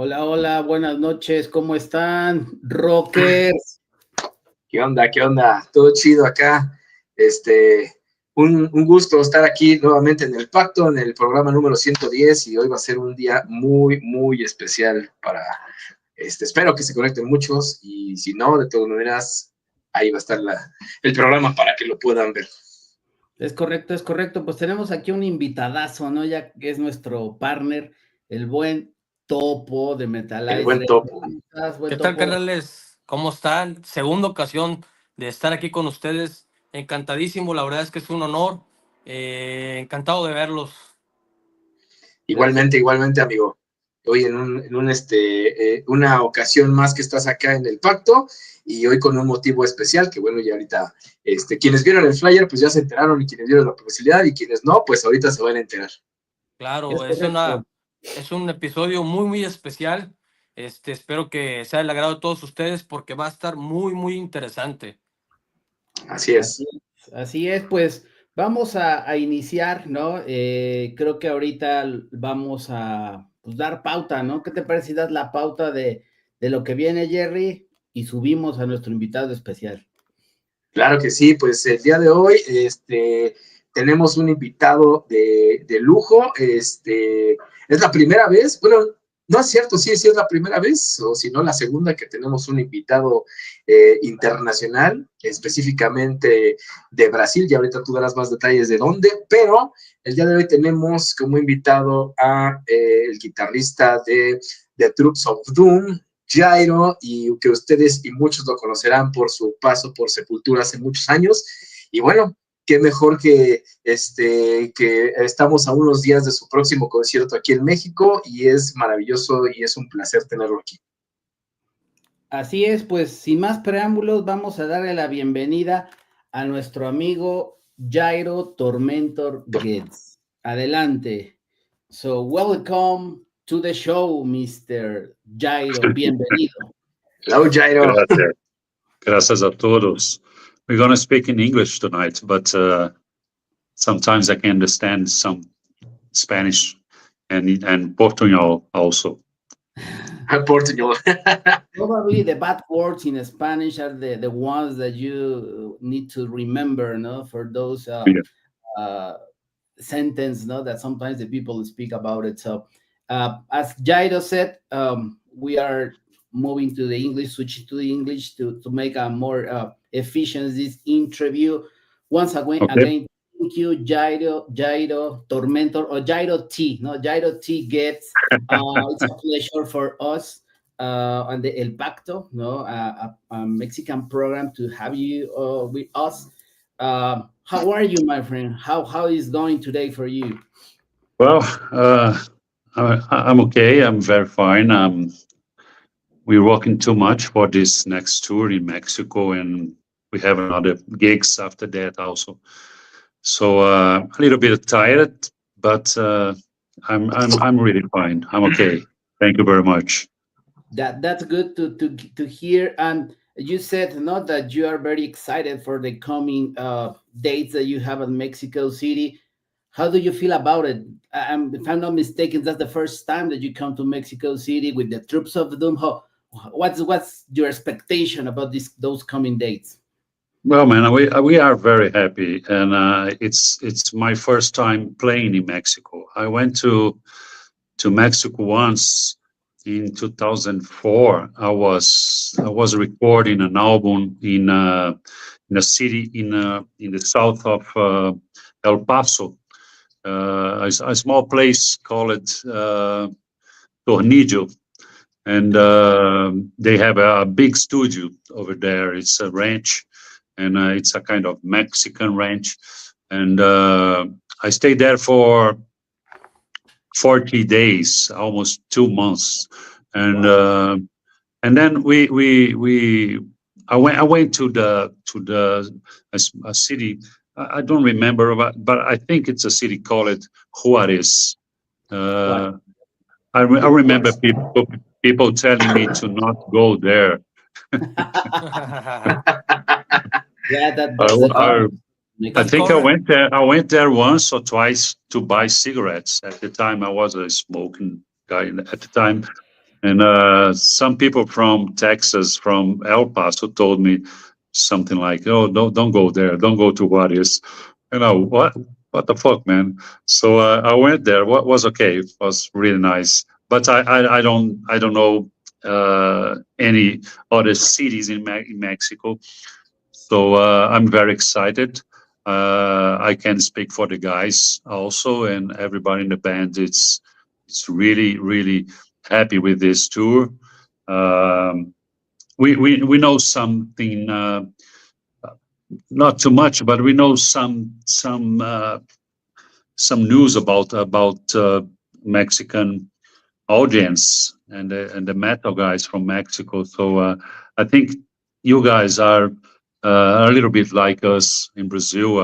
Hola, hola, buenas noches, ¿cómo están, rockers? ¿Qué onda? ¿Qué onda? Todo chido acá. Un gusto estar aquí nuevamente en el Pacto, en el programa número 110, y hoy va a ser un día muy, muy especial para, espero que se conecten muchos, y si no, de todas maneras, ahí va a estar el programa para que lo puedan ver. Es correcto, pues tenemos aquí un invitadazo, ¿no? Ya que es nuestro partner, el buen Topo de El buen Metalizer. Topo. ¿Cómo estás, buen ¿Qué tal, Topo? carnales? ¿Cómo están? Segunda ocasión de estar aquí con ustedes. Encantadísimo, la verdad es que es un honor. Encantado de verlos. Igualmente, amigo. Hoy una ocasión más que estás acá en el Pacto, y hoy con un motivo especial que, bueno, ya ahorita, quienes vieron el flyer, pues ya se enteraron, y quienes vieron la publicidad, y quienes no, pues ahorita se van a enterar. Claro, Es correcto. es un episodio muy, muy especial. Espero que sea del agrado de todos ustedes porque va a estar muy, muy interesante. Así es. Así es, pues vamos a iniciar, ¿no? Creo que ahorita vamos a pues, dar pauta, ¿no? ¿Qué te parece si das la pauta de lo que viene, Jerry? Y subimos a nuestro invitado especial. Claro que sí, pues el día de hoy tenemos un invitado de lujo. Es la primera vez, bueno, no es cierto, sí es la primera vez, o si no, la segunda que tenemos un invitado internacional, específicamente de Brasil, y ahorita tú darás más detalles de dónde, pero el día de hoy tenemos como invitado a el guitarrista de Troops of Doom, Jairo, y que ustedes y muchos lo conocerán por su paso por Sepultura hace muchos años. Y bueno, qué mejor que estamos a unos días de su próximo concierto aquí en México, y es maravilloso y es un placer tenerlo aquí. Así es, pues sin más preámbulos, vamos a darle la bienvenida a nuestro amigo Jairo Tormentor Guedz. Adelante. So, welcome to the show, Mr. Jairo. Bienvenido. Hello, Jairo. Gracias. Gracias a todos. We're going to speak in English tonight, but sometimes I can understand some Spanish and Portuñol also. Portuñol. Probably the bad words in Spanish are the ones that you need to remember, no, for those sentence, no, that sometimes the people speak about it. So, as Jairo said, we are moving to the English, switching to the English to make a more efficient this interview. Once again, Okay. thank you, Jairo Tormentor, or Jairo T. No, Jairo T Gets. It's a pleasure for us on the El Pacto, no, a Mexican program, to have you with us. How are you, my friend? How is going today for you? Well, I'm okay. I'm very fine. We're working too much for this next tour in Mexico, and we have another gigs after that also. So a little bit tired, but I'm really fine. I'm okay. Thank you very much. That's good to hear. And you said not that you are very excited for the coming dates that you have in Mexico City. How do you feel about it? If I'm not mistaken, that's the first time that you come to Mexico City with the Troops of Doom. What's your expectation about those coming dates? Well, man, we are very happy, and it's my first time playing in Mexico. I went to Mexico once in 2004. I was recording an album in a city in the south of El Paso, a small place called Tornillo, and they have a big studio over there. It's a ranch, and it's a kind of Mexican ranch, and I stayed there for 40 days, almost 2 months, and then I went to a city. I don't remember, but I think it's a city called Juarez. I remember people telling me to not go there. I think I went there once or twice to buy cigarettes. At the time, I was a smoking guy at the time, And some people from Texas, from El Paso, told me something like, "Oh, don't go there. Don't go to Juarez." What? What the fuck, man? So I went there. What was okay? It was really nice. But I don't know any other cities in Mexico. So I'm very excited. I can speak for the guys also, and everybody in the band. It's really happy with this tour. Um, we know something, not too much, but we know some news about Mexican audience and the metal guys from Mexico. So I think you guys are a little bit like us in Brazil.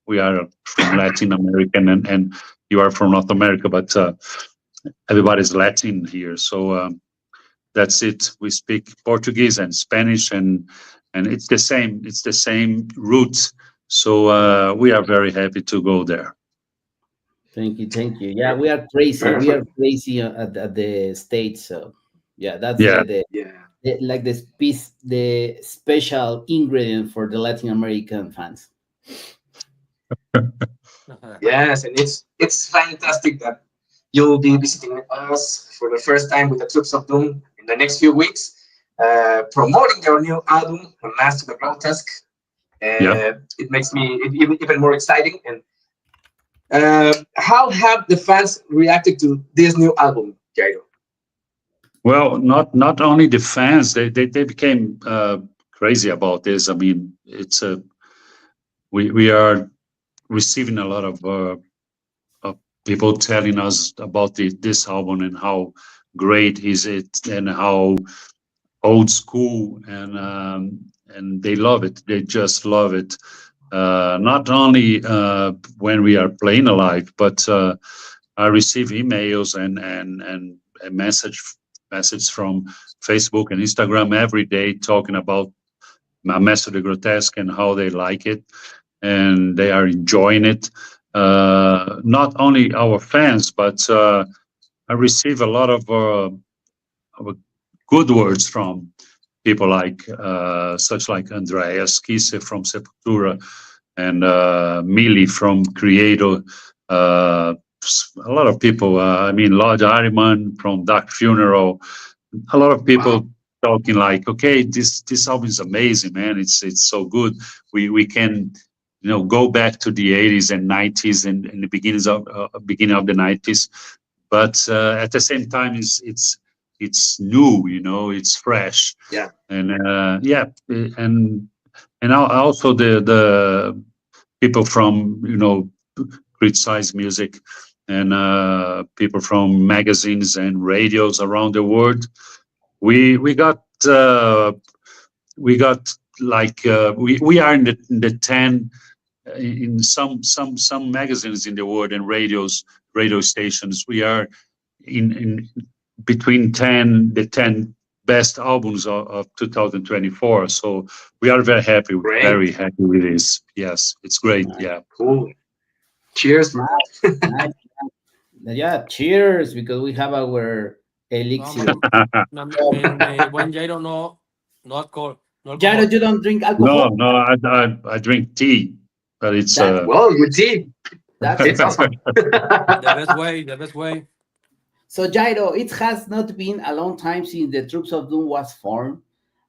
We are from Latin America, and you are from North America, but everybody's Latin here. So that's it. We speak Portuguese and Spanish, and it's the same. It's the same roots. So we are very happy to go there. Thank you, thank you. Yeah, we are crazy. We are crazy at the States. So yeah, that's Yeah. Yeah. like the special ingredient for the Latin American fans. Yes, and it's fantastic that you'll be visiting us for the first time with the Troops of Doom in the next few weeks, promoting their new album, Master the Grotesque. Yeah. It makes me even more exciting. And how have the fans reacted to this new album, Jairo? Well, not only the fans, they became crazy about this. I mean, it's a we are receiving a lot of people telling us about this album and how great is it and how old school and they love it. They just love it. Not only when we are playing alive, but I receive emails and a message from Facebook and Instagram every day talking about my Master the Grotesque and how they like it and they are enjoying it. Not only our fans, but I receive a lot of good words from people like such like Andreas Kisse from Sepultura and Mili from Creator. A lot of people. I mean, Lord Harriman from Dark Funeral. A lot of people talking like, okay, this album is amazing, man. It's so good. We can go back to the 80s and 90s and the beginning of the 90s, but at the same time, it's new. It's fresh. Yeah. And yeah, and also the people from criticize music and people from magazines and radios around the world. We got like we are in the 10 in some magazines in the world and radio stations. We are in between 10 best albums of 2024. So we are Great. very happy with this. Yes, it's great. Nice. Yeah. Cool. Cheers for that. Nice. Yeah, cheers because we have our elixir. Buen Jairo, no alcohol. No Jairo, alcohol. you don't drink No, alcohol? no, I drink tea, but it's That Well, with tea, that's it's awesome. The best way. The best way. so Jairo. It has not been a long time since the Troops of Doom was formed,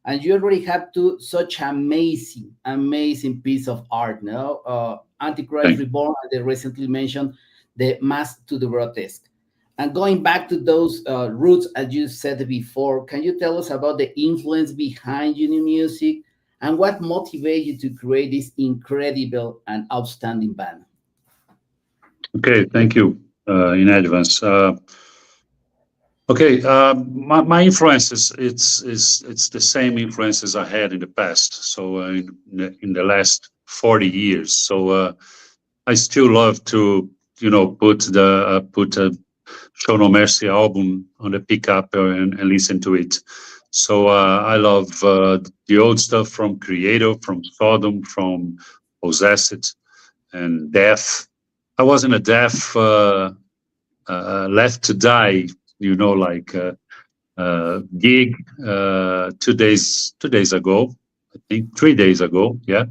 and you already have two such amazing piece of art. No, Antichrist thank Reborn, and the recently mentioned the Mask to the Grotesque. And going back to those roots, as you said before, can you tell us about the influence behind your new music and what motivated you to create this incredible and outstanding band? Okay, thank you in advance. Okay, my influences it's the same influences I had in the past. So in the last 40 years. So I still love to put a Show No Mercy album on the pickup and listen to it. So I love the old stuff from Creator, from Sodom, from Possessed, and Death. I was in a Death Left to Die, like gig 2 days ago, I think 3 days ago, yeah,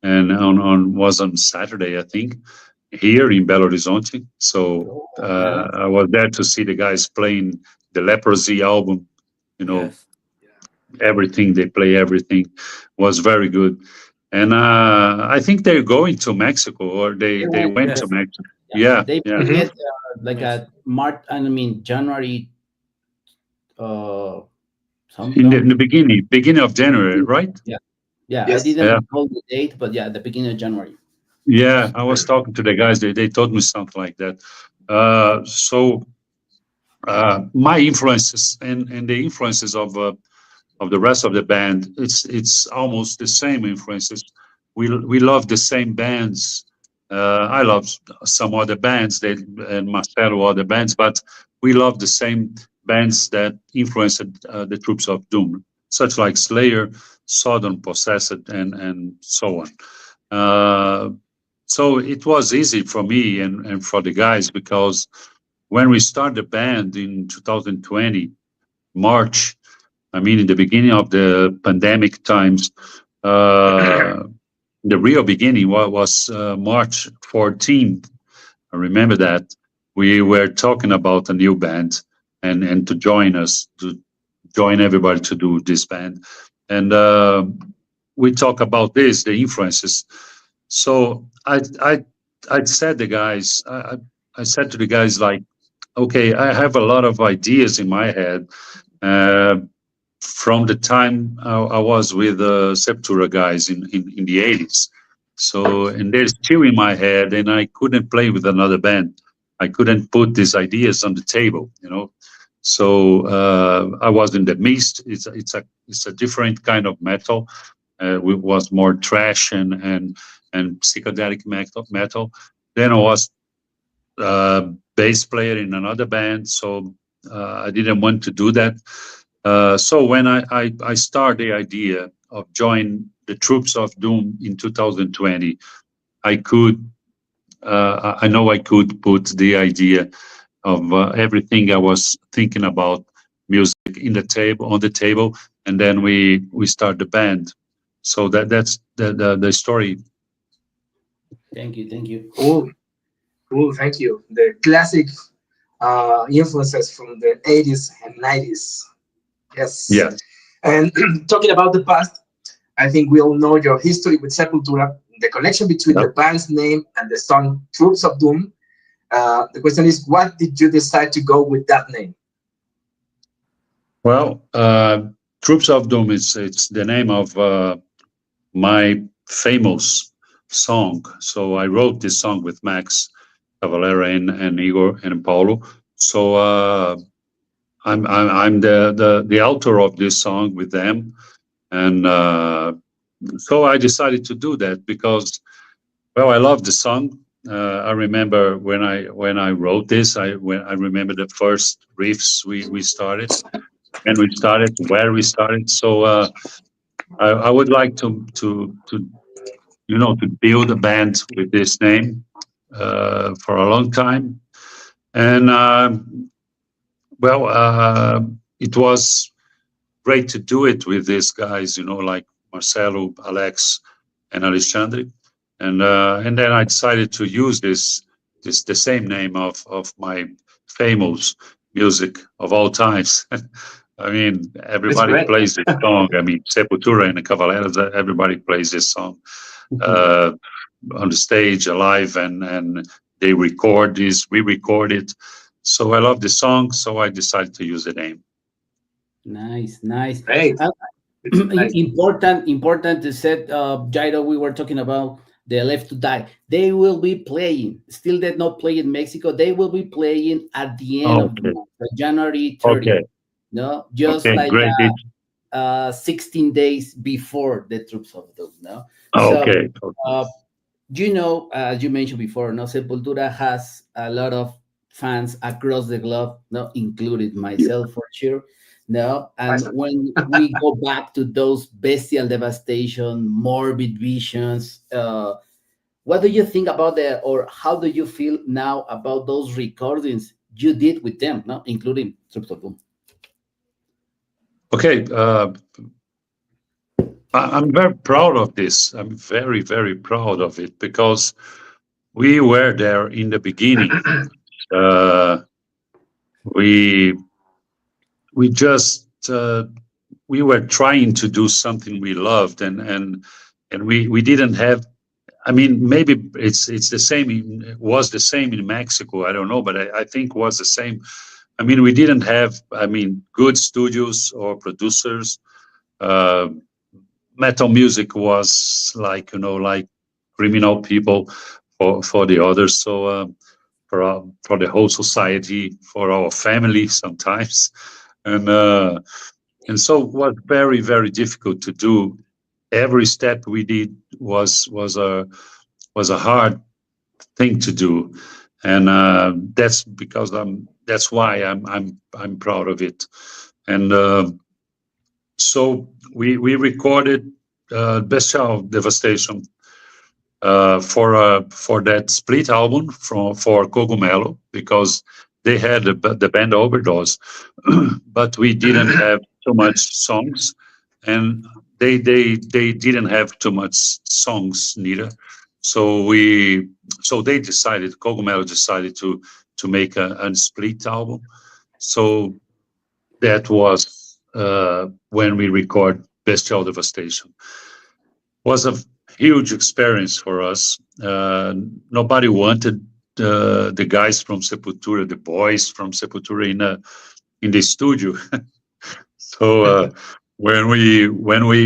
and on was on Saturday, I think, here in Belo Horizonte. So Oh, nice. I was there to see the guys playing the Leprosy album. You know, Yes. everything they play, everything was very good. And I think they're going to Mexico, or They they went, went to Yes. Mexico. yeah. Yeah, They yeah. played Mhm. like Yes. a March, I mean January, uh, some In the no, beginning of January, right? yeah, yeah. I Yes. Yeah, didn't recall the date, but yeah, the beginning of January. yeah. I was talking to the guys. They told me something like that. So my influences and the influences of the rest of the band, it's almost the same influences. We love the same bands. I love some other bands, they and Marcelo other bands, but we love the same bands that influenced the Troops of Doom, such like Slayer, Sodom, Possessed, and so on. Uh, so it was easy for me and for the guys, because when we started the band in 2020, March, I mean, in the beginning of the pandemic times, uh, the real beginning was March 14th. I remember that we were talking about a new band, and to join us, to join everybody to do this band. And we talk about this, the influences. So I said the guys, I said to the guys, like, okay, I have a lot of ideas in my head. Uh, from the time I was with the Septura guys in the 80s. So, and they're still in my head, and I couldn't play with another band. I couldn't put these ideas on the table, you know. So I was in the mist. It's a different kind of metal. It was more trash and psychedelic metal. Then I was bass player in another band, so I didn't want to do that. So when I started the idea of joining the Troops of Doom in 2020, I could I know I could put the idea of everything I was thinking about music in the table on the table, and then we start the band. So that's the story. Thank you, thank you. Cool. Cool. Thank you. The classic influences from the 80s and 90s. Yes. Yes. And talking about the past, I think we all know your history with Sepultura, the connection between Yep. the band's name and the song Troops of Doom. The question is, what did you decide to go with that name? Well, Troops of Doom is it's the name of my famous song. So I wrote this song with Max Cavalera and Igor and Paulo. So I'm the author of this song with them, and so I decided to do that because, well, I love the song. I remember when I wrote this. I remember the first riffs we started, and we started where we started. So I would like to to build a band with this name for a long time. And well, it was great to do it with these guys, like Marcelo, Alex, and Alexandre. And then I decided to use this the same name of my famous music of all times. I mean, That's everybody great. plays this song. I mean, Sepultura and the Cavaleros, everybody plays this song uh, on the stage alive, and they record this, we record it. So I love the song, so I decided to use the name. Nice, nice. Great. Uh, It's nice. important to set, Jairo. We were talking about the Left to Die. They will be playing. Still, did not play in Mexico. They will be playing at the end of the Okay, month, so January 30th. okay, No, just okay, like great. 16 days before the Troops of Doom. No, so Okay, okay. uh, as you mentioned before, no, Sepultura has a lot of fans across the globe, no, included myself for sure. No, and Nice. when we go back to those bestial devastation, morbid visions, what do you think about or how do you feel now about those recordings you did with them, no, including Troops of Doom? Okay, I'm very proud of this. I'm very, very proud of it because we were there in the beginning. Uh, we we just we were trying to do something we loved, and we didn't have. I mean, maybe it's the same. It was the same in Mexico. I don't know, but I think it was the same. I mean, we didn't have. I mean, good studios or producers. Uh, Metal music was like like criminal people for the others. So for the whole society, for our family sometimes, and so it was very very difficult to do. Every step we did was a hard thing to do, and that's because that's why I'm proud of it, and so we recorded Bestial Devastation for that split album for Cogumelo because they had the band Overdose, but we didn't have too much songs, and they didn't have too much songs neither. So they decided Cogumelo decided to make a split album. So that was when we record Bestial Devastation. Was a huge experience for us. Nobody wanted the guys from Sepultura, the boys from Sepultura in the studio. So when we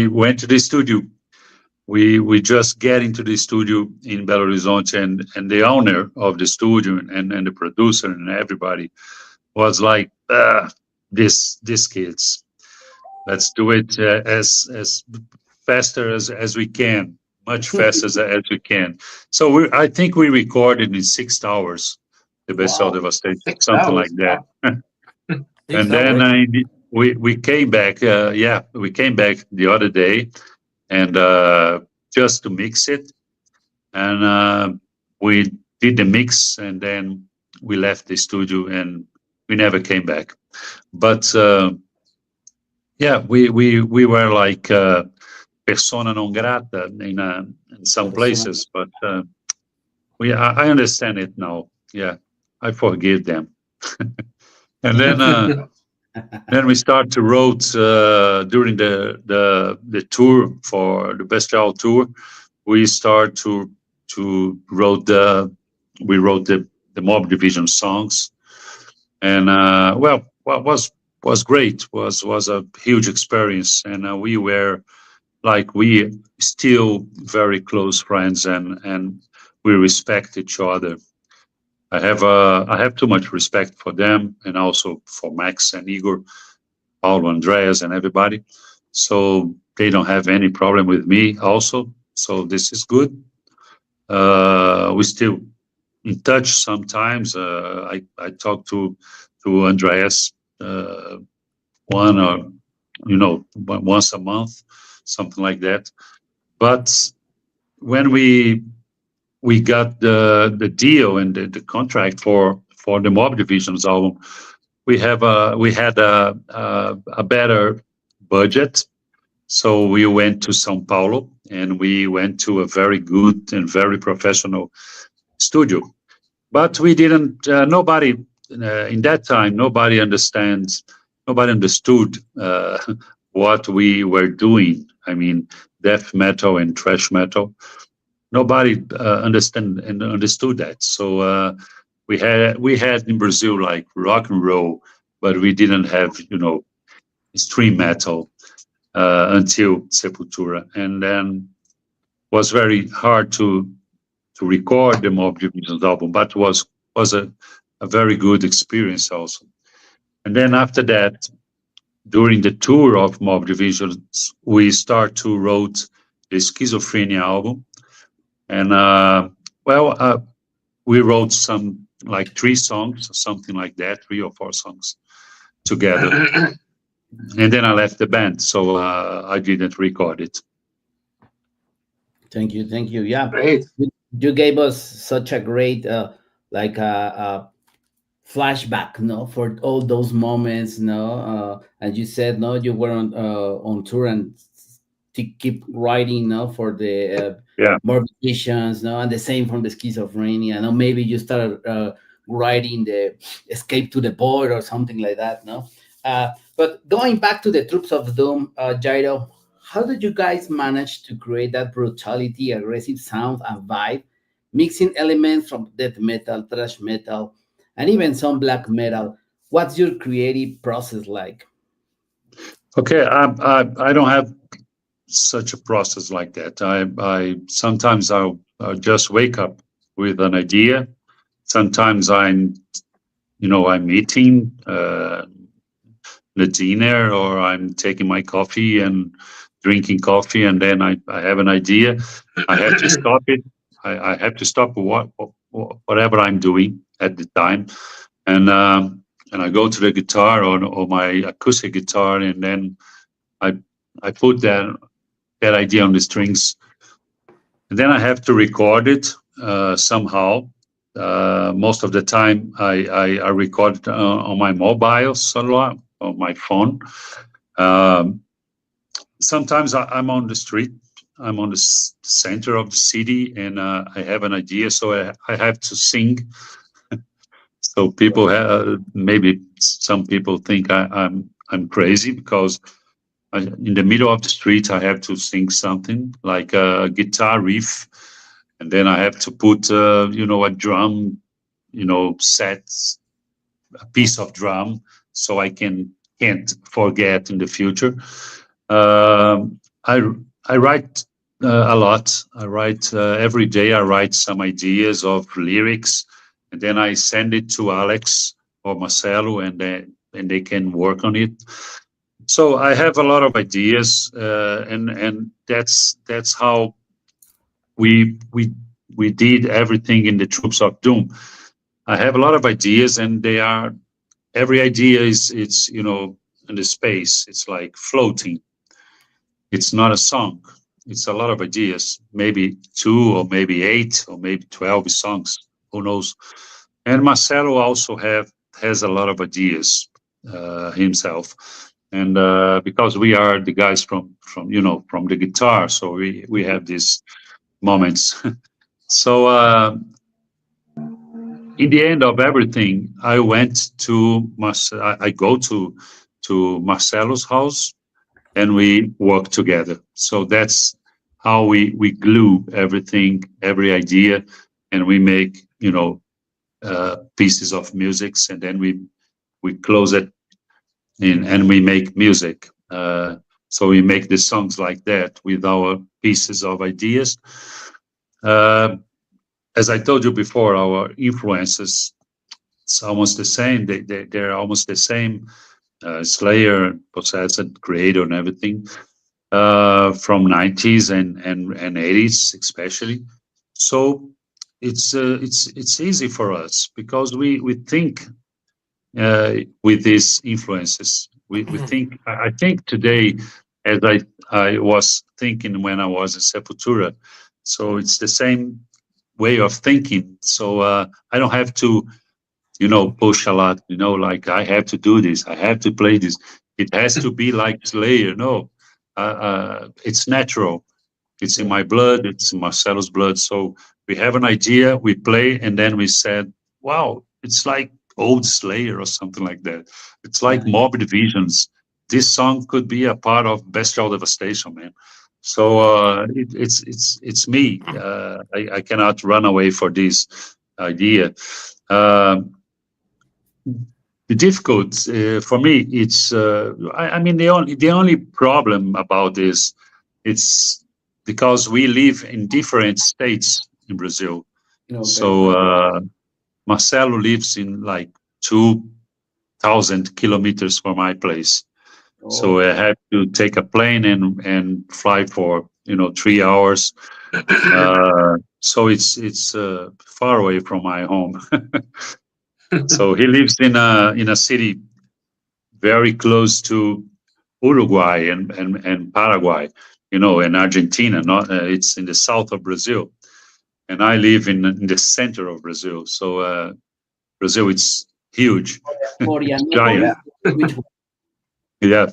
went to the studio, we just get into the studio in Belo Horizonte, and the owner of the studio and the producer and everybody was like, these kids, let's do it as faster as we can, much faster as we can. So I think we recorded in 6 hours the Bestial Wow. Devastation, 6 something like hours. that. Wow. And then we came back. We came back the other day, and just to mix it, and we did the mix, and then we left the studio, and we never came back. But yeah, we were like persona non grata in some Persona. places, but I understand it now. Yeah, I forgive them. And then we start to wrote during the tour for the Bestial tour. We start to wrote we wrote the Mob Division songs, and well, what was great, was a huge experience, and we were like we still very close friends, and we respect each other. I have too much respect for them, and also for Max and Igor, Paulo, Andreas, and everybody. So they don't have any problem with me also. So this is good. We still in touch sometimes. I talk to Andreas one or once a month, something like that. But when we got the deal and the contract for the Mob Divisions album, we had a better budget, so we went to São Paulo, and we went to a very good and very professional studio. But we didn't. Nobody in that time. Nobody understands. Nobody understood what we were doing. I mean, death metal and thrash metal. Nobody understood that. So we had in Brazil like rock and roll, but we didn't have extreme metal until Sepultura, and then was very hard to record the Mob Divisions album, but was a very good experience also. And then after that, during the tour of Mob Divisions, we start to wrote the Schizophrenia album, and we wrote some like 3 songs, something like that, 3 or 4 songs together. And then I left the band, so I didn't record it. Thank you, thank you. Yeah, Great. you gave us such a great like flashback, no, for all those moments, no. As you said, no, you were on tour and to keep writing, no, for the Yeah. morbid visions, no, and the same from the schizophrenia. No, maybe you started writing the Escape to the Void or something like that, no. But going back to the Troops of Doom, Jairo, how did you guys manage to create that brutality, aggressive sound, and vibe, mixing elements from death metal, thrash metal, and even some black metal? What's your creative process like? Okay. I don't have such a process like that. I sometimes I'll just wake up with an idea. Sometimes I'm eating the dinner, or I'm taking my coffee and drinking coffee, and then I have an idea. I have to stop it. I have to stop whatever I'm doing at the time, and I go to the guitar, or my acoustic guitar, and then I I put that idea on the strings, and then I have to record it somehow. Most of the time, I record it on my mobile cellular, on my phone. Um, Sometimes I'm on the street. I'm on the center of the city, and I have an idea, so I have to sing. So people maybe some people think I'm crazy because in the middle of the street I have to sing something like a guitar riff, and then I have to put a drum, set a piece of drum, so I can't forget in the future. I write a lot. I write every day. I write some ideas of lyrics, and then I send it to Alex or Marcelo, and they can work on it. So I have a lot of ideas, and that's how we we we did everything in the Troops of Doom. I have a lot of ideas, and they are every idea is it's in the space. It's like floating. It's not a song. It's a lot of ideas. Maybe two, or maybe eight, or maybe 12 songs. Who knows? And Marcelo also has a lot of ideas himself, and because we are the guys from the guitar, so we have these moments. So in the end of everything, I went to I go to Marcelo's house, and we work together. So that's how we glue everything, every idea, and we make pieces of musics, and then we close it in, and we make music. So we make the songs like that with our pieces of ideas. Uh, as I told you before, our influences, it's almost the same. They're almost the same. Slayer, Possessed, Creator, and everything from 90s and 80s especially. So it's easy for us because we think with these influences. We think. I think today, as I was thinking when I was in Sepultura, so it's the same way of thinking. So I don't have to push a lot, like I have to do this, I have to play this. It has to be like Slayer. No, it's natural. It's in my blood. It's in Marcelo's blood. So we have an idea, we play, and then we said, wow, it's like old Slayer or something like that. It's like Morbid Visions. This song could be a part of Bestial Devastation, man. So it's me. I cannot run away for this idea. Um, the difficult for me, it's I mean the only problem about this, it's because we live in different states in Brazil. Okay. So Marcelo lives in like 2,000 kilometers from my place. So I have to take a plane and fly for 3 hours. So it's far away from my home. So he lives in a city very close to Uruguay and Paraguay, and Argentina. Not it's in the south of Brazil, and I live in the center of Brazil. So Brazil, huge, giant. Florianopolis, which one? Yeah.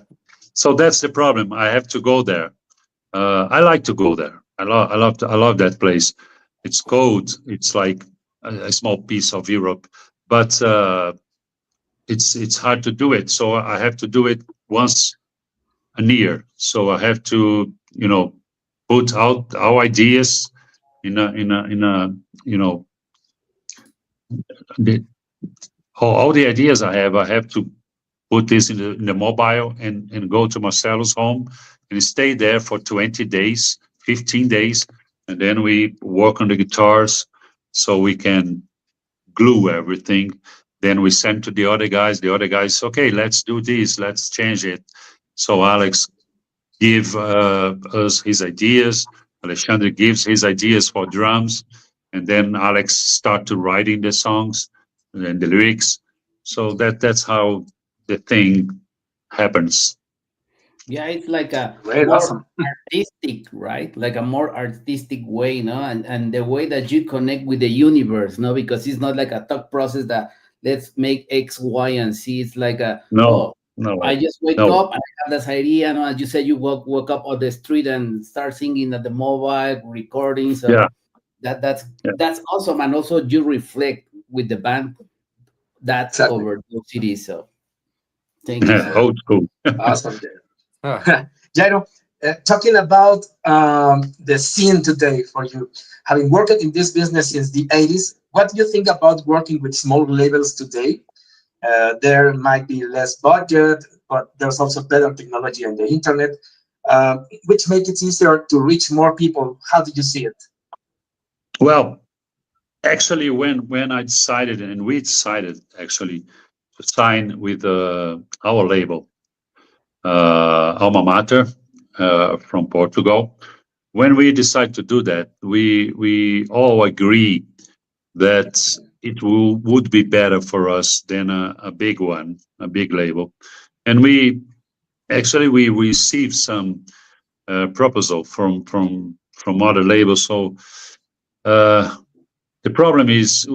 So that's the problem. I have to go there. I like to go there. I love that place. It's cold. It's like a small piece of Europe, but it's hard to do it. So I have to do it once a year. So I have to, put out our ideas in a the, all the ideas I have to put this in the mobile and go to Marcelo's home and stay there for 20 days, 15 days, and then we work on the guitars so we can glue everything. Then we send to the other guys. The other guys, okay, let's do this, let's change it. So Alex give us his ideas. Alexandre gives his ideas for drums, and then Alex start to writing the songs and the lyrics. So that's how the thing happens. Yeah, it's like a Great, more awesome. artistic, right? Like a more artistic way, no? And the way that you connect with the universe, no? Because it's not like a thought process that let's make X, Y, and Z. It's like a, No, oh, I no, just wake no. up and I have this idea, no? As you said, you walk up on the street and start singing at the mobile recording. So Yeah, yeah. that's awesome. And also you reflect with the band that Exactly. over those cities. So thank you so Old school. Awesome. Ah, Jairo, talking about the scene today for you, having worked in this business since the 80s, what do you think about working with small labels today? There might be less budget, but there's also better technology on the internet, which makes it easier to reach more people. How do you see it? Well, actually, when I decided and we decided actually to sign with our label, Alma Mater from Portugal, when we decided to do that, we all agree that would be better for us than a big one, a big label. And we received some proposal from other labels. So the problem is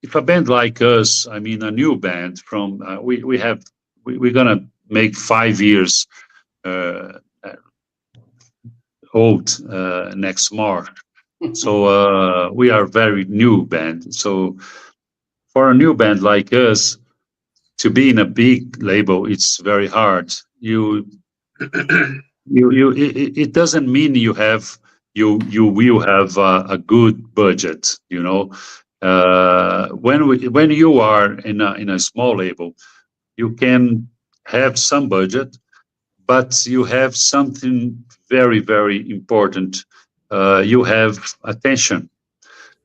if a band like us, I mean a new band from we're gonna make 5 years uh, old next March. So we are a very new band. So for a new band like us to be in a big label, it's very hard. It doesn't mean you will have a good budget. When you are in a small label, you can have some budget, but you have something very, very important. You have attention.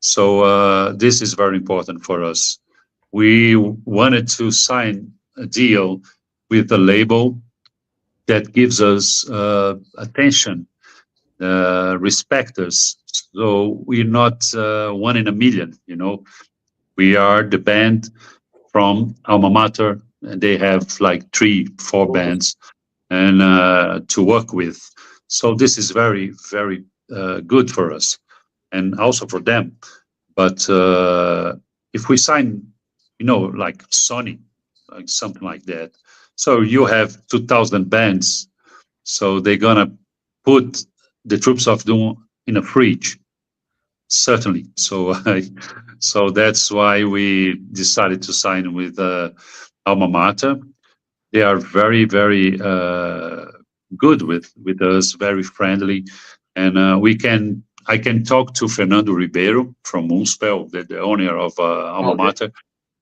So this is very important for us. We wanted to sign a deal with a label that gives us attention, respect us. So we're not one in a million. We are the band from Alma Mater, and they have like 3-4 bands and to work with. So this is very, very good for us and also for them. But if we sign, like Sony, like something like that, so you have 2,000 bands, so they're gonna put the Troops of Doom in a fridge, certainly. So so that's why we decided to sign with Alma Mater. They are very, very good with us, very friendly, and I can talk to Fernando Ribeiro from Moonspell, the owner of Alma Mater.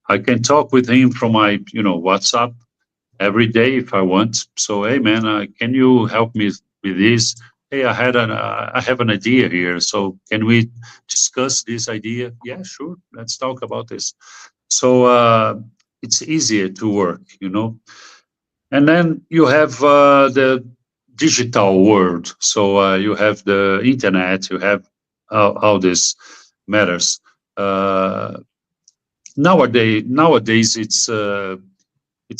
I can talk with him from my WhatsApp every day if I want. So hey man, can you help me with this? Hey, I have an idea here. So can we discuss this idea? Yeah, sure. Let's talk about this. So it's easier to work, And then you have the digital world. So you have the internet. You have all this matters. Nowadays, it's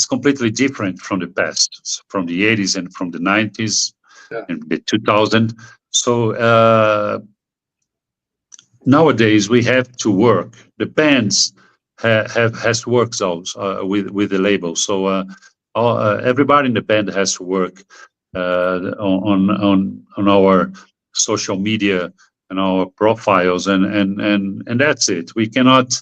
completely different from the past, from the 80s and from the 90s and the 2000. So nowadays we have to work. The bands has worked out with the label. So everybody in the band has to work on our social media and our profiles, and that's it. We cannot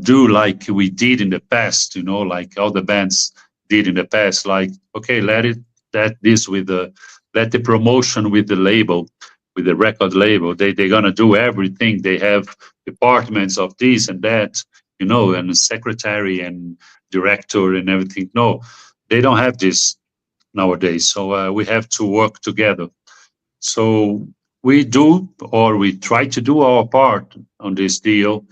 do like we did in the past, like all the bands did in the past. Like, okay, let the promotion with the label, with the record label. They're gonna do everything. They have departments of this and that, and a secretary and director and everything. No, they don't have this nowadays. So we have to work together. So we do, or we try to do our part on this deal,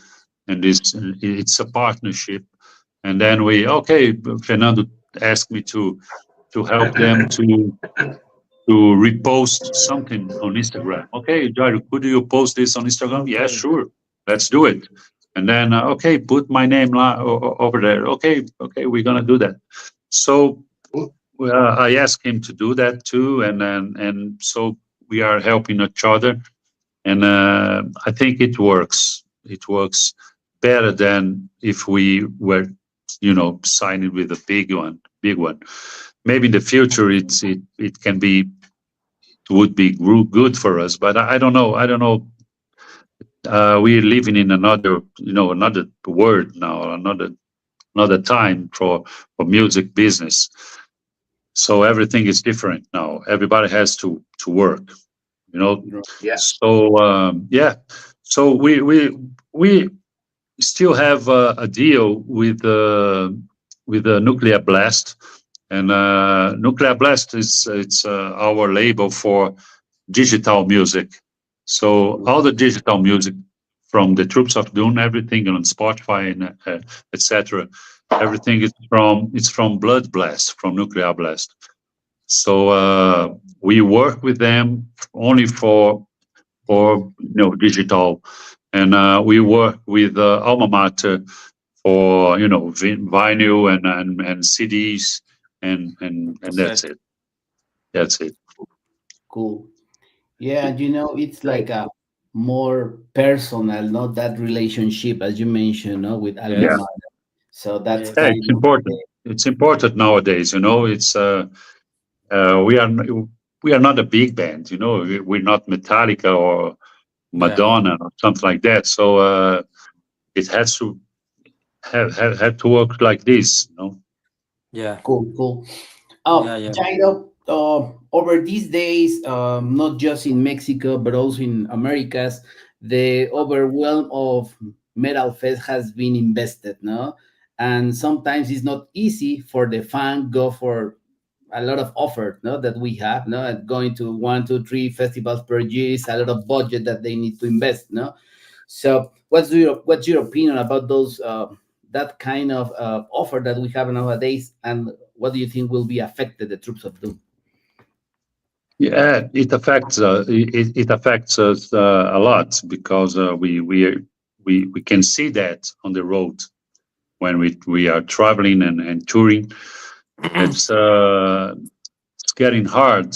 and it's a partnership. And then Fernando asked me to help them to repost something on Instagram. Okay, Jairo, could you post this on Instagram? Yeah, sure, let's do it. And then put my name over there. Okay, we're gonna do that. So I asked him to do that too, and so we are helping each other, and I think it works. It works better than if we were, signing with a big one. Maybe in the future it can be, it would be good for us, but I don't know. We're living in another world now, another time for music business. So everything is different now. Everybody has to work, Yeah. So so we still have a deal with the Nuclear Blast, and Nuclear Blast it's our label for digital music. So all the digital music from the Troops of Doom, everything on Spotify and etc. Everything is from Blood Blast, from Nuclear Blast. So we work with them only for digital, and we work with Alma Mater for vinyl and CDs, and that's it. That's it. Cool. Yeah, it's like a more personal, not that relationship as you mentioned, no, with Alma Yes. Mater. So that's Yes. Yeah, kind it's of important. It's important nowadays. It's we are not a big band. We're not Metallica or Yeah. Madonna or something like that. So it has to have to work like this. Yeah. cool. Yeah. Yeah. Jairo, over these days, not just in Mexico but also in Americas, the overwhelm of metal fest has been invested, no? And sometimes it's not easy for the fan go for a lot of offer, no, that we have, no, and going to 1, 2, 3 festivals per year is a lot of budget that they need to invest, no. So what's your opinion about those that kind of offer that we have nowadays, and what do you think will be affected the Troops of Doom? Yeah, it affects us a lot, because we can see that on the road when we are traveling and touring. It's getting hard,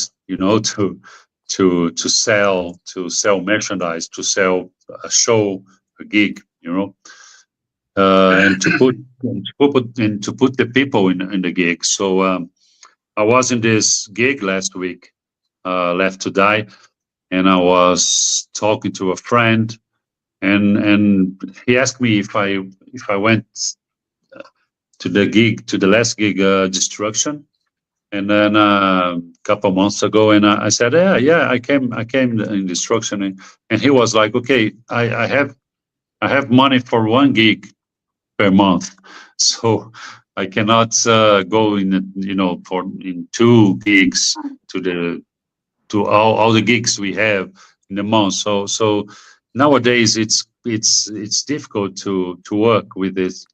to sell merchandise, to sell a show, a gig, and to put the people in the gig. So I was in this gig last week, Left to Die, and I was talking to a friend, and he asked me if I went to the last gig, Destruction. And then a couple months ago, and I said, yeah, I came in Destruction, and he was like, okay, I have money for one gig per month, so I cannot go in, in two gigs to all the gigs we have in the month. So nowadays it's difficult to work with this,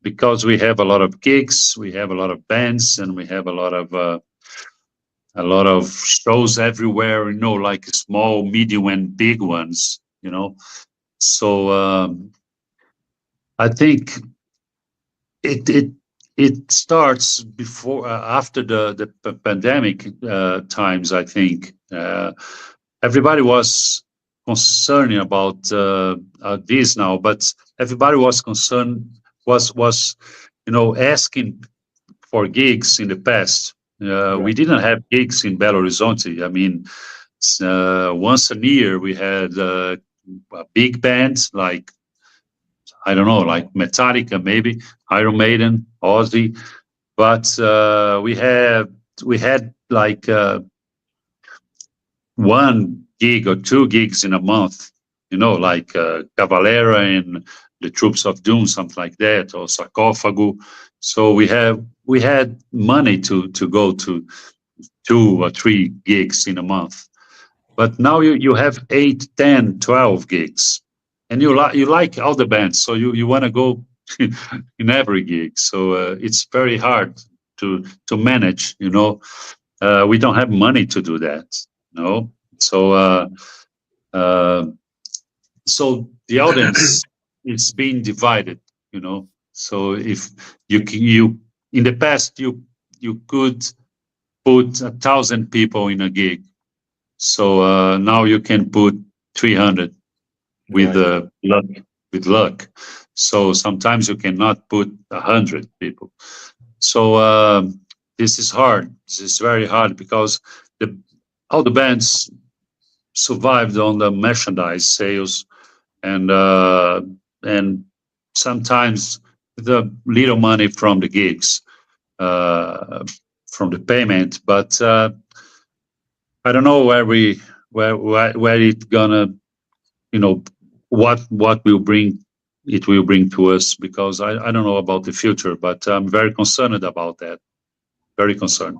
because we have a lot of gigs, we have a lot of bands, and we have a lot of shows everywhere, like small, medium, and big ones. So I think it starts before, after the pandemic times. I think everybody was concerned about this now, but everybody was concerned, was asking for gigs in the past. We Right. didn't have gigs in Belo Horizonte. I mean, once a year we had a big bands like, I don't know, like Metallica, maybe Iron Maiden, Ozzy, but we had like one gig or two gigs in a month, like Cavalera and the Troops of Doom, something like that, or Sarcophago. So we had money to go to 2 or 3 gigs in a month. But now you have 8, 10, 12 gigs, and you like all the bands, so you want to go in every gig. So it's very hard to manage. We don't have money to do that. No, so uh, so the audience is being divided. So if you in the past you could put 1,000 people in a gig. So now you can put 300 with Right. luck. With luck, so sometimes you cannot put 100 people. So this is hard. This is very hard because the all the bands survived on the merchandise sales and sometimes the little money from the gigs, uh, from the payment, but. I don't know where it gonna, you know, what will bring to us, because I don't know about the future, but I'm very concerned about that. Very concerned.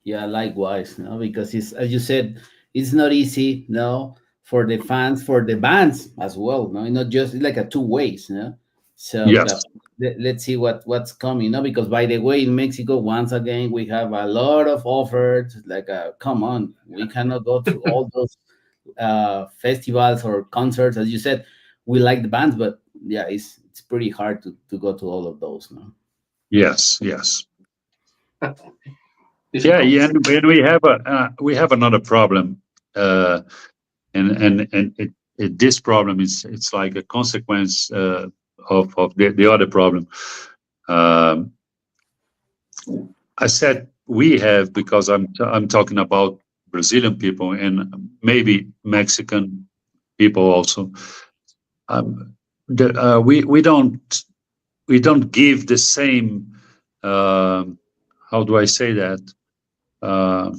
Yeah, likewise, no, because it's, as you said, it's not easy, no, for the fans, for the bands as well, no, not just, it's like a two ways, no. So Yes, yeah, let's see what's coming, no, because by the way, in Mexico, once again, we have a lot of offers. Like, come on, we cannot go to all those festivals or concerts, as you said. We like the bands, but yeah, it's pretty hard to go to all of those, no. yes, yes. Yeah, Difficult. yeah, and we have another problem, uh, and this problem it's like a consequence of the other problem. Um, I said we have because I'm talking about Brazilian people and maybe Mexican people also. We don't give the same. How do I say that? Uh,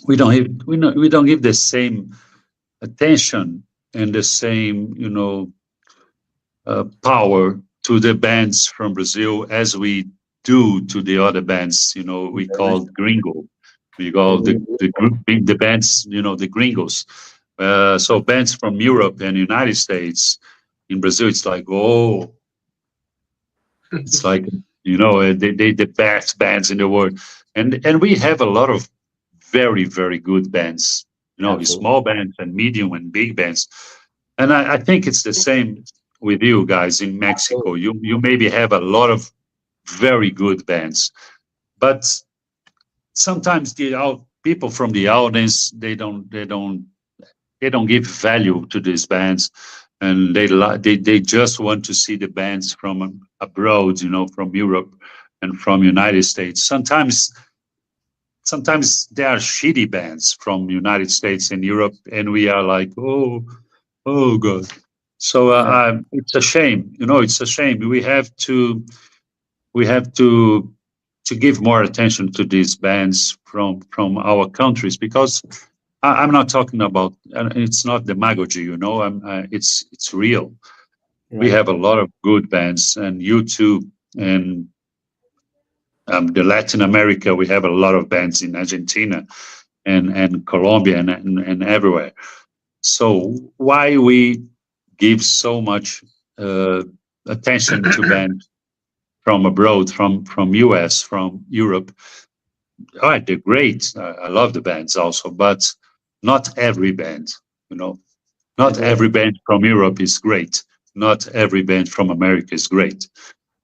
we don't give the same attention and the same power to the bands from Brazil as we do to the other bands. We call gringo. We call the bands, the gringos. So bands from Europe and United States. In Brazil, it's like, oh, it's like, they the best bands in the world, and we have a lot of very very good bands. Absolutely. Small bands and medium and big bands, and I think it's the same with you guys in Mexico. Absolutely. You maybe have a lot of very good bands, but sometimes people from the audience they don't give value to these bands, and they just want to see the bands from abroad, from Europe and from United States. Sometimes there are shitty bands from United States and Europe, and we are like, oh god. So Yeah. it's a shame. It's a shame. We have to give more attention to these bands from our countries, because I'm not talking about, and it's not demagogy, it's real. We Right. have a lot of good bands, and you too, and the Latin America, we have a lot of bands in Argentina and Colombia and everywhere. So why we give so much uh, attention to bands from abroad, from US, from Europe? All right, they're great. I love the bands also, but not every band, you know. Not Agree. every band from Europe is great. Not every band from America is great.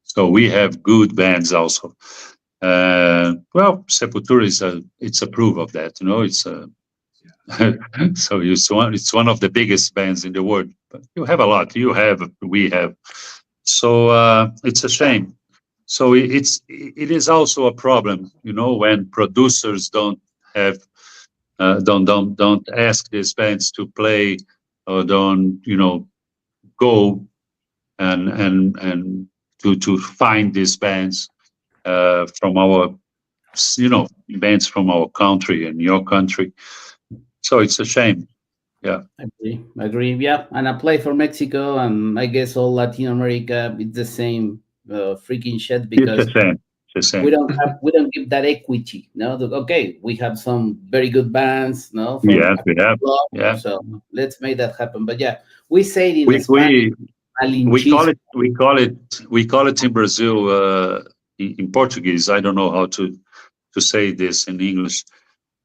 So we have good bands also. Well, Sepultura it's a proof of that. It's So it's one of the biggest bands in the world. But you have a lot. You have, we have. So it's a shame. So it is also a problem, when producers have don't ask these bands to play, or don't go and to find these bands from our bands from our country and your country. So it's a shame. Yeah, Agree. Yeah, and I play for Mexico, and I guess all Latin America. It's the same freaking shit it's a because shame. It's a shame. we don't give that equity. No, okay, we have some very good bands, no, from Yes, we have. club, Yeah, so let's make that happen. But yeah, we say it in we Spanish, we we call malinchismo. it in Brazil, in Portuguese. I don't know how to say this in English.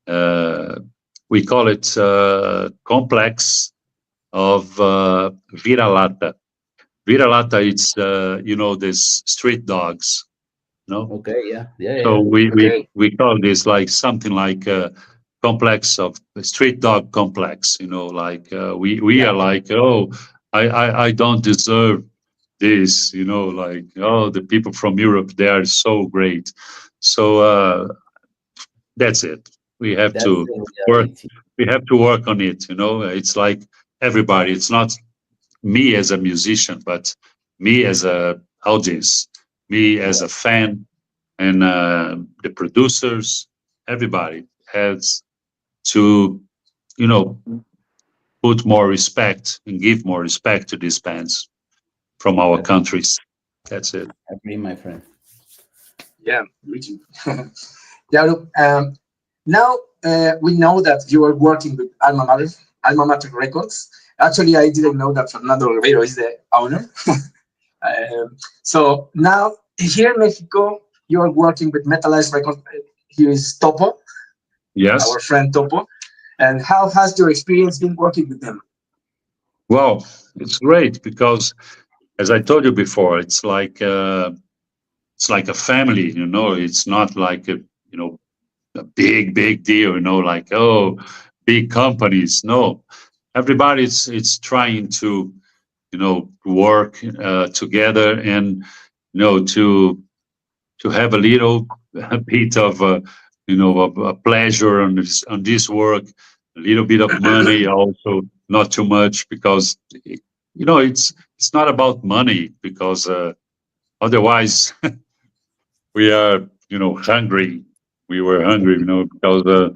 Uh, we call it complex of vira-lata. Vira-lata, it's this street dogs. Okay, yeah, yeah, So yeah. we call this like something like a complex of street dog complex. Like we Yeah, are like, oh, I don't deserve this. Like, oh, the people from Europe, they are so great. So that's it. We have that's to the work. reality. We have to work on it. It's like everybody. It's not me as a musician, but me as a audience, me as a fan, and the producers. Everybody has to, you know, put more respect and give more respect to these bands from our countries. That's it. Agree, my friend. Yeah, Richie. Yeah, look, now we know that you are working with Alma Mater Records. Actually, I didn't know that Fernando Ribeiro is the owner. So now here in Mexico, you are working with Metalized Records. Here is Topo, Yes. our friend Topo. And how has your experience been working with them? Well, it's great because, as I told you before, it's like a family. It's not like a big deal. Like, oh, big companies. No, everybody's it's trying to work together, and to have a little a bit of of a pleasure on this work, a little bit of money also, not too much, because it's not about money, because otherwise we are hungry. We were hungry, because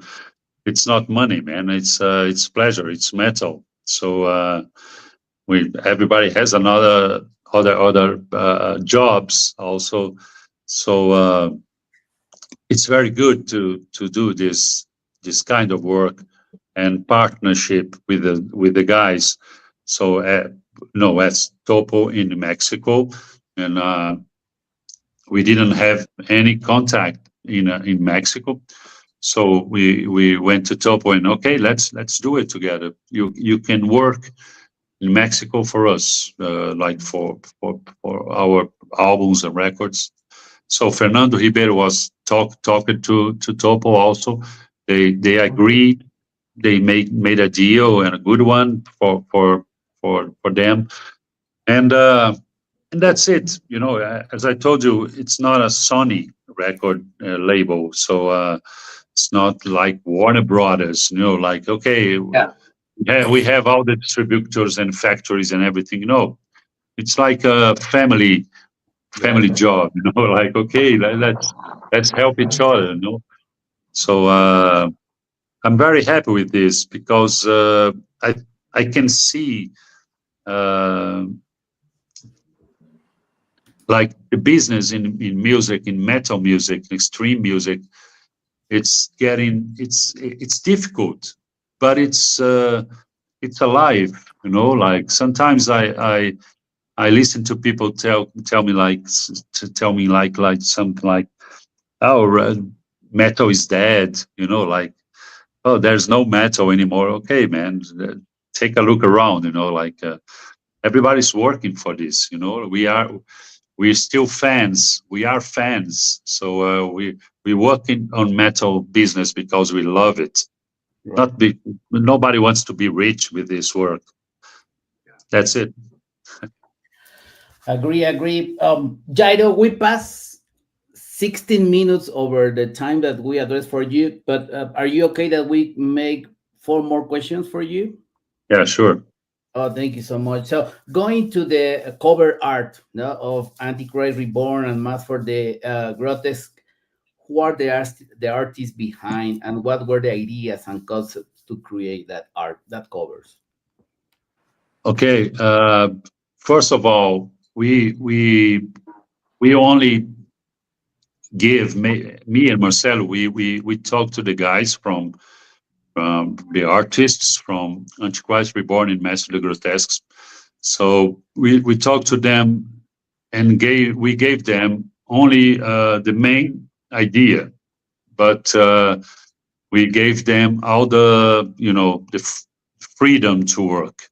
it's not money, man. It's pleasure. It's metal. So we everybody has other jobs also. So it's very good to do this kind of work and partnership with the guys. So no, as Topo in Mexico, and we didn't have any contact in Mexico. So we went to Topo, and okay, let's do it together. You can work in Mexico for us, like for our albums and records. So Fernando Ribeiro was talking to Topo also. They agreed. They made a deal, and a good one for them. And that's it. As I told you, it's not a Sony record label, so it's not like Warner Brothers. Like, okay, Yeah. yeah, we have all the distributors and factories and everything. It's like a family job. Like, okay, let's help each other. So I'm very happy with this, because I can see uh, like the business in music, in metal music, extreme music. It's difficult, but it's alive. Like sometimes I listen to people tell me like something like, oh, metal is dead. Like, oh, there's no metal anymore. Okay, man, take a look around. Like everybody's working for this. We're still fans. We are fans. So we work on metal business because we love it. Right. Not be. Nobody wants to be rich with this work. That's it. Agree, agree. Jairo, we pass 16 minutes over the time that we addressed for you, but are you okay that we make four more questions for you? Yeah, sure. Oh, thank you so much. So, going to the cover art, no, of Antichrist Reborn and Mass for the Grotesque, who are the artists behind, and what were the ideas and concepts to create that art, that covers? Okay. First of all, we only give me and Marcelo. We talk to the guys from the artists from Antichrist Reborn in Master the Grotesques. So we talked to them and we gave them only the main idea, but we gave them all the freedom to work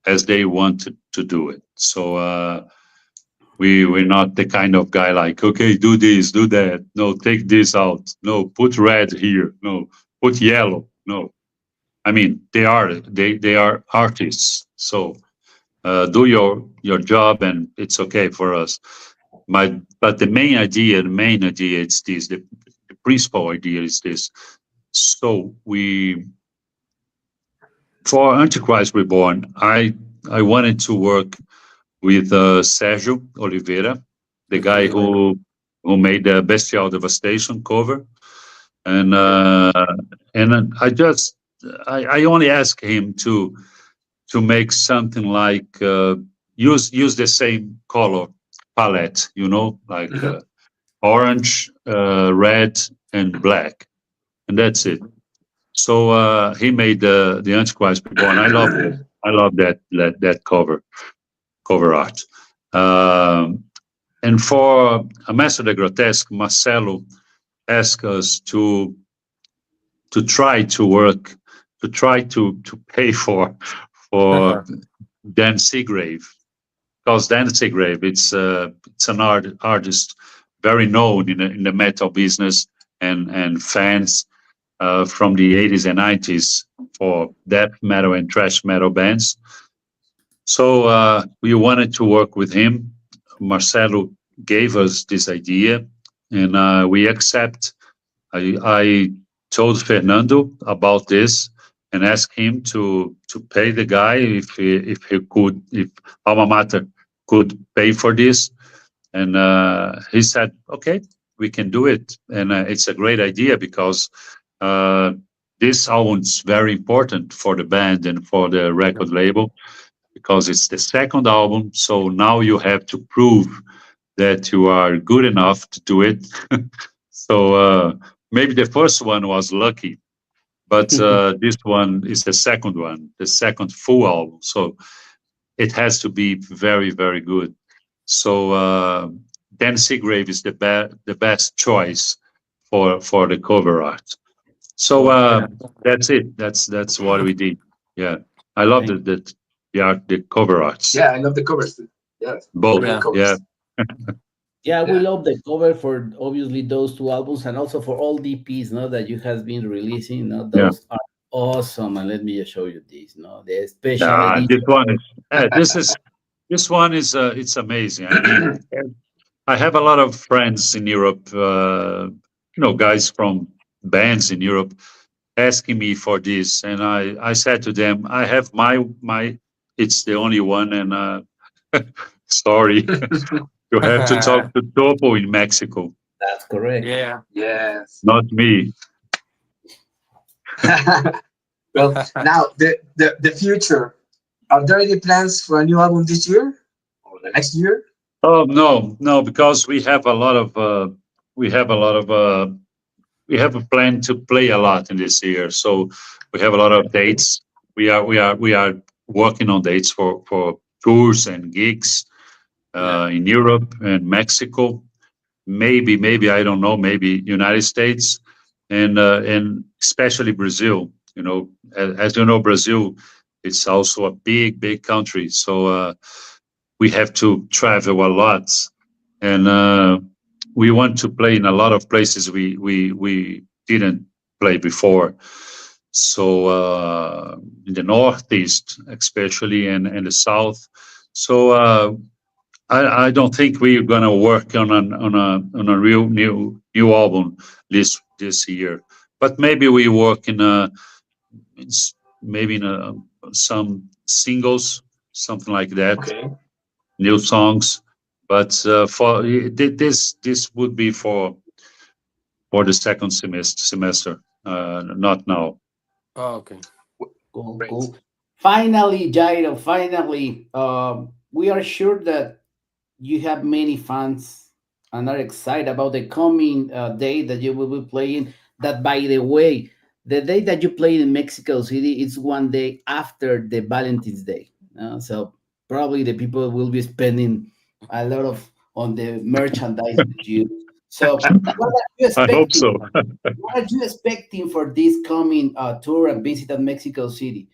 as they wanted to do it. So we're not the kind of guy like, okay, do this, do that. No, take this out. No, put red here. No, put yellow. No, I mean they are artists. So do your job, and it's okay for us. But the main idea is this. The principal idea is this. So for Antichrist Reborn, I wanted to work with Sergio Oliveira, the guy who made the Bestial Devastation cover, and I only asked him to make something like use the same color palette, like Mhm. orange, red, and black, and that's it. So he made the Antichrist Reborn. I love it. I love that cover art. Um, and for a Master the Grotesque, Marcelo asked us to try to work, to try to pay for Dan Seagrave, because Dan Seagrave it's an artist very known in the metal business and fans from the 80s and 90s for death metal and thrash metal bands. So we wanted to work with him. Marcelo gave us this idea, and we accept. I told Fernando about this and asked him to pay the guy if Alma Mater could pay for this, and he said, "Okay, we can do it." And it's a great idea because uh, this album is very important for the band and for the record label because it's the second album. So now you have to prove that you are good enough to do it. So maybe the first one was lucky, but this one is the second one, the second full album. So it has to be very, very good. So Dan Seagrave is the best choice for the cover art. So that's it. That's what we did. Yeah, I love Thank the art, the cover arts. Yeah, I love the covers too. Yeah, Both. great Yeah. Yeah, covers. Yeah, we Yeah. love the cover for obviously those two albums and also for all DPs, no, that you has been releasing. No, yeah. those are awesome. And let me just show you this, no, the special This edition. one is this one is it's amazing. I mean, I have a lot of friends in Europe, guys from bands in Europe asking me for this, and I said to them, I have my it's the only one, and sorry, you have to talk to Topo in Mexico, That's correct. Yeah. Yes. not me. Well, now the future. Are there any plans for a new album this year or the next year? Oh no, no, because we have a lot of we have a lot of we have a plan to play a lot in this year. So we have a lot of dates. We are working on dates for tours and gigs in Europe and Mexico. Maybe I don't know. Maybe United States and especially Brazil. As you know, Brazil it's also a big country. So we have to travel a lot, and we want to play in a lot of places we didn't play before. So in the Northeast, especially, and the South. So I don't think we're gonna work on a real new album this year, but maybe we work maybe in some singles, something like that, Okay. new songs. But this would be for the second semester, not now. Oh, okay. Cool, Great. cool. Finally, Jairo, finally, we are sure that you have many fans and are excited about the coming day that you will be playing. That, by the way, the day that you play in Mexico City is one day after the Valentine's Day. So probably the people will be spending a lot of on the merchandise with you. So what are you I hope expecting? so. What are you expecting for this coming tour and visit at Mexico City?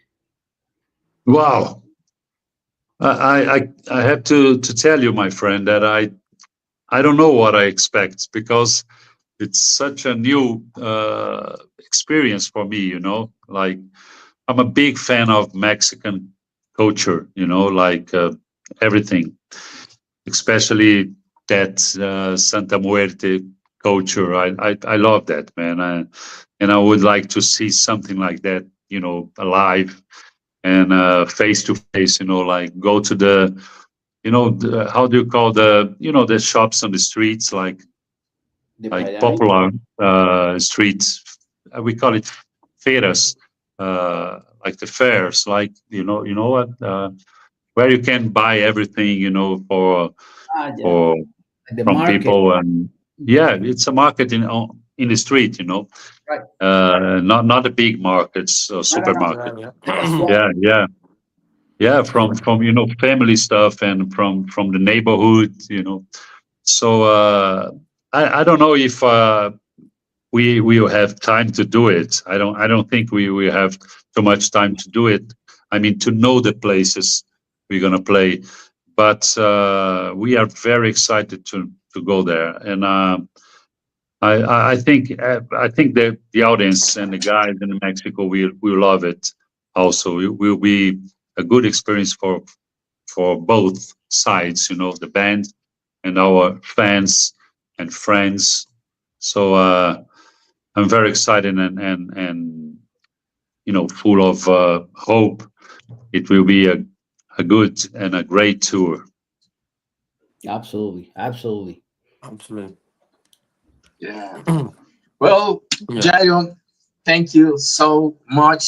Wow. I have to tell you, my friend, that I don't know what I expect, because it's such a new experience for me. Like, I'm a big fan of Mexican culture. Like everything, especially that Santa Muerte culture. I love that, man. And I would like to see something like that, alive and face to face. Like go to how do you call the shops on the streets, like The like Pyramid? popular streets. We call it feiras, like the fairs, like what, where you can buy everything, Ah, yeah, for like the from market. people. And yeah, it's a market in the street. Right. Not the big markets or No, no, no. supermarket. Yeah, Like a yeah. swap. Yeah, from family stuff, and from the neighborhood. So I don't know if we will have time to do it. I don't think we will have too much time to do it. I mean, to know the places we're gonna play, but we are very excited to go there. And I think that the audience and the guys in Mexico will love it. Also, it will be a good experience for both sides. The band and our fans and friends. So I'm very excited and full of hope. It will be a good and a great tour. Absolutely, absolutely. Absolutely. Yeah. Well, Yeah. Jairo, thank you so much.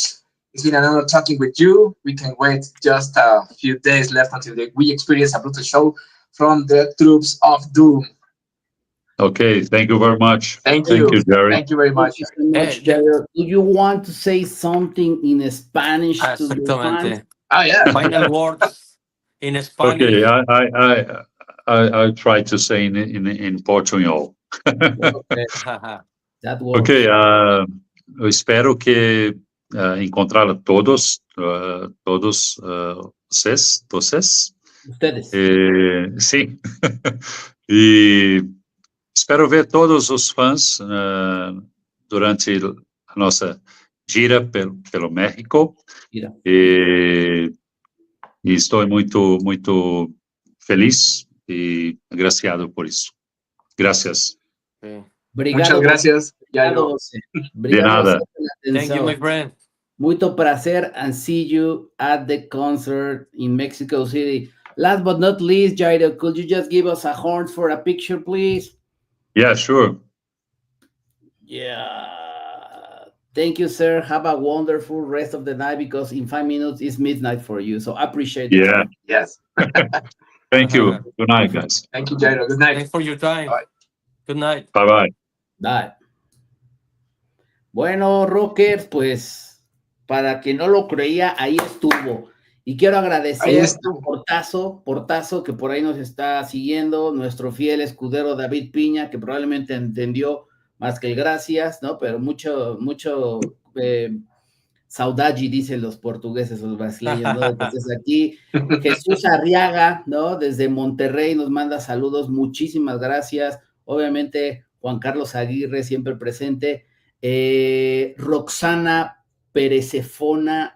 It's been another talking with you. We can wait just a few days left until we experience a brutal show from the Troops of Doom. Okay, thank you very much. Thank Thank you. you, Jerry. Thank you very Thank much. you so much, Yeah, Jairo. Do you want to say something in Spanish to your fans? exactamente. Oh, yeah. Final words in Okay, Spanish. I try to say in Portugal. Okay. That Okay, works. eu espero que encontrar a todos vocês. Ustedes. Sim. E espero ver todos os fãs durante a nossa gira pelo México. Mira. E estou muito feliz e agraciado por isso. Gracias. Okay. Muchas Obrigado, gracias, obrigado Jairo. você. De Obrigado nada. você pela Thank you, my atenção. friend. Muito prazer, and see you at the concert in Mexico City. Last but not least, Jairo, could you just give us a horn for a picture, please? Yeah, sure. Yeah. Thank you, sir. Have a wonderful rest of the night, because in 5 minutes it's midnight for you. So I appreciate the Yeah. time. Yes. Thank you. Good night, guys. Thank you, Jairo. Good night. Thanks for your time. Bye. Good night. Bye-bye. Bye. Bueno, rockers, pues para quien no lo creía, ahí estuvo. Y quiero Ahí agradecer estuvo. a Portazo, que por ahí nos está siguiendo, nuestro fiel escudero David Piña, que probablemente entendió más que el gracias, ¿no? Pero mucho saudade, dicen los portugueses, los brasileños, ¿no? De que estés aquí. Jesús Arriaga, ¿no? Desde Monterrey nos manda saludos, muchísimas gracias. Obviamente, Juan Carlos Aguirre, siempre presente. Roxana Persefone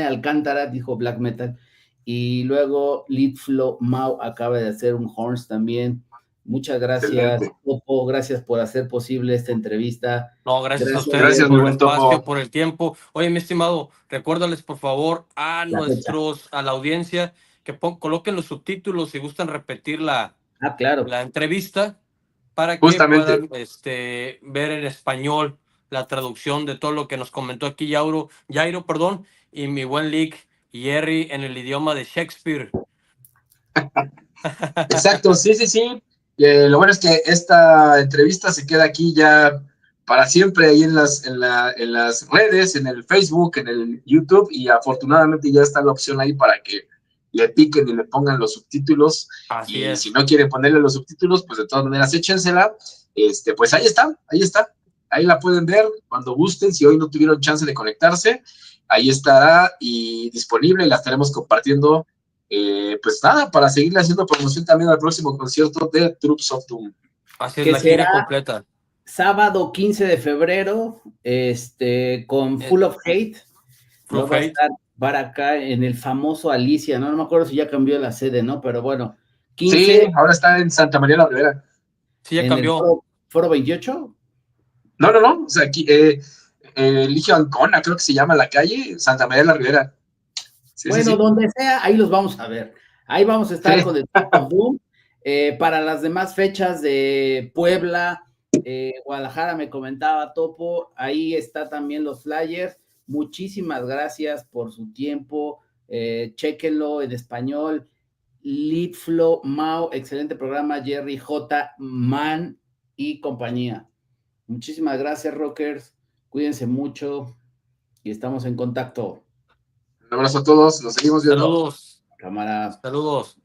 Alcántara, dijo Black Metal. Y luego Lead Flow Mau acaba de hacer un horns también. Muchas gracias, Excelente. Topo. Gracias por hacer posible esta entrevista. No, gracias a ustedes Gracias, mi por el buen espacio, Topo. por el tiempo. Oye, mi estimado, recuérdales por favor a La fecha. a la audiencia, que coloquen los subtítulos si gustan repetir la Claro. entrevista para que Justamente. puedan ver en español la traducción de todo lo que nos comentó aquí Jairo, perdón, y mi buen Lick y Jerry en el idioma de Shakespeare. Exacto, sí, sí, sí. Lo bueno es que esta entrevista se queda aquí ya para siempre ahí en las redes, en el Facebook, en el YouTube, y afortunadamente ya está la opción ahí para que le piquen y le pongan los subtítulos. Así Y si es. no quieren ponerle los subtítulos, pues de todas maneras échensela. Pues ahí está, ahí está. Ahí la pueden ver cuando gusten. Si hoy no tuvieron chance de conectarse, ahí estará y disponible y la estaremos compartiendo. Pues nada, para seguirle haciendo promoción también al próximo concierto de Troops of Doom. Así es, Que la gira será completa. sábado 15 de febrero, con Full of Hate. Full of Va a Hate. estar para acá en el famoso Alicia, ¿no? No me acuerdo si ya cambió la sede, ¿no? Pero bueno, Sí, 15 ahora está en Santa María la Ribera. Sí, ya en el cambió. foro 28. No, o sea, aquí, Eligio Ancona, creo que se llama la calle, Santa María la Ribera. Sí, Bueno, sí, sí. donde sea, ahí los vamos a ver. Ahí vamos a estar Sí. con el Top of Doom. Para las demás fechas de Puebla, Guadalajara, me comentaba Topo, ahí está también los flyers. Muchísimas gracias por su tiempo. Chéquenlo en español. Lead Flow Mau, excelente programa. Jerry J. Man y compañía. Muchísimas gracias, rockers. Cuídense mucho y estamos en contacto. Un abrazo a todos, nos seguimos viendo. Saludos. Cámara. Saludos.